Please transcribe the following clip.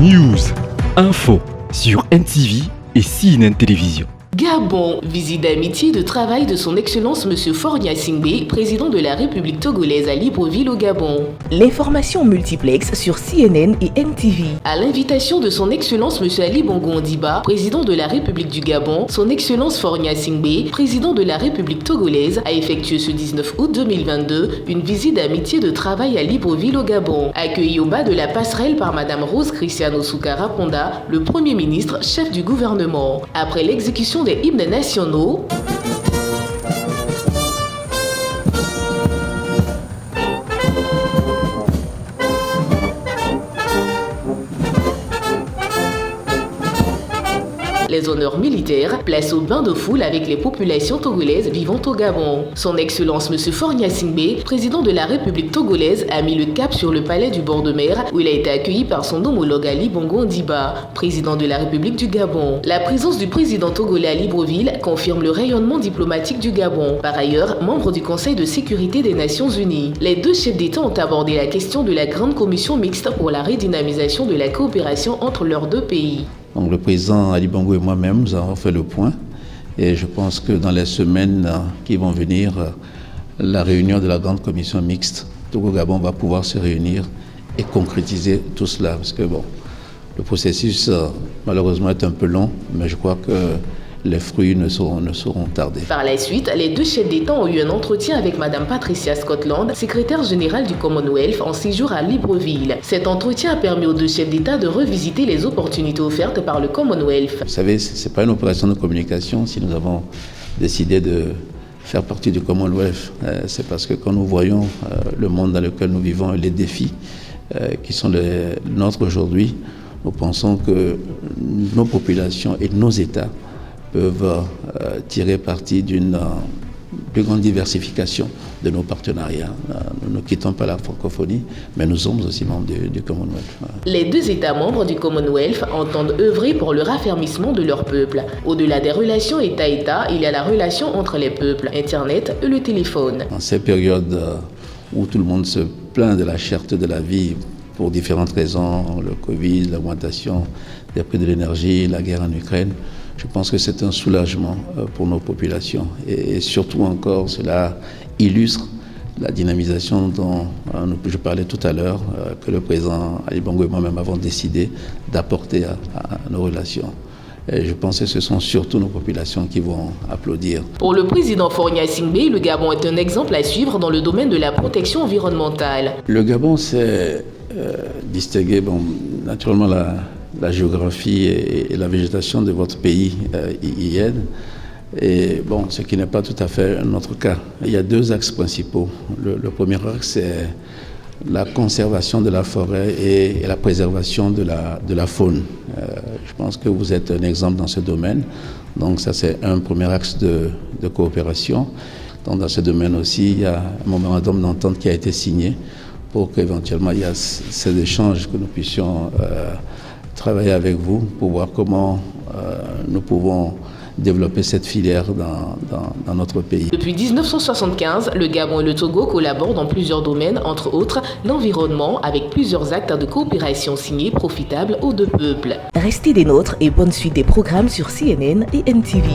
News, info sur NTV et CNN Télévision. Gabon, visite d'amitié et de travail de son Excellence M. Faure Gnassingbé, président de la République togolaise à Libreville au Gabon. L'information multiplex sur CNN et NTV. À l'invitation de son Excellence M. Ali Bongo Ondimba, président de la République du Gabon, son Excellence Faure Gnassingbé, président de la République togolaise, a effectué ce 19 août 2022 une visite d'amitié et de travail à Libreville au Gabon. Accueilli au bas de la passerelle par Mme Rose Cristiano Soukara Ponda, le Premier ministre, chef du gouvernement. Après l'exécution des hymnes nationaux, les honneurs militaires, place au bain de foule avec les populations togolaises vivant au Gabon. Son Excellence M. Faure Gnassingbé, président de la République togolaise, a mis le cap sur le palais du bord de mer où il a été accueilli par son homologue Ali Bongo Ondimba, président de la République du Gabon. La présence du président togolais à Libreville confirme le rayonnement diplomatique du Gabon. Par ailleurs, membre du Conseil de sécurité des Nations Unies, les deux chefs d'État ont abordé la question de la grande commission mixte pour la redynamisation de la coopération entre leurs deux pays. Donc le président Ali Bongo et moi-même, nous avons fait le point et je pense que dans les semaines qui vont venir, la réunion de la grande commission mixte Togo-Gabon va pouvoir se réunir et concrétiser tout cela. Parce que bon, le processus malheureusement est un peu long, mais je crois que les fruits ne seront tardés. Par la suite, les deux chefs d'État ont eu un entretien avec Mme Patricia Scotland, secrétaire générale du Commonwealth, en séjour à Libreville. Cet entretien a permis aux deux chefs d'État de revisiter les opportunités offertes par le Commonwealth. Vous savez, ce n'est pas une opération de communication. Si nous avons décidé de faire partie du Commonwealth, c'est parce que quand nous voyons le monde dans lequel nous vivons et les défis qui sont les nôtres aujourd'hui, nous pensons que nos populations et nos États peuvent tirer parti d'une plus grande diversification de nos partenariats. Nous ne quittons pas la francophonie, mais nous sommes aussi membres du Commonwealth. Les deux États membres du Commonwealth entendent œuvrer pour le raffermissement de leur peuple. Au-delà des relations État-État, il y a la relation entre les peuples, Internet et le téléphone. En ces périodes où tout le monde se plaint de la cherté de la vie pour différentes raisons, le Covid, l'augmentation des prix de l'énergie, la guerre en Ukraine, je pense que c'est un soulagement pour nos populations et surtout encore cela illustre la dynamisation dont je parlais tout à l'heure, que le président Ali Bongo et moi-même avons décidé d'apporter à nos relations. Et je pense que ce sont surtout nos populations qui vont applaudir. Pour le président Faure Gnassingbé, le Gabon est un exemple à suivre dans le domaine de la protection environnementale. Le Gabon s'est distingué, naturellement la géographie et la végétation de votre pays y aident. Et bon, ce qui n'est pas tout à fait notre cas. Il y a deux axes principaux. Le premier axe, c'est la conservation de la forêt et la préservation de la faune. Je pense que vous êtes un exemple dans ce domaine. Donc ça, c'est un premier axe de coopération. Donc dans ce domaine aussi, il y a un mémorandum d'entente qui a été signé pour qu'éventuellement il y ait ces échanges, que nous puissions travailler avec vous pour voir comment nous pouvons développer cette filière dans notre pays. Depuis 1975, le Gabon et le Togo collaborent dans plusieurs domaines, entre autres l'environnement, avec plusieurs actes de coopération signés profitables aux deux peuples. Restez des nôtres et bonne suite des programmes sur CNN et NTV.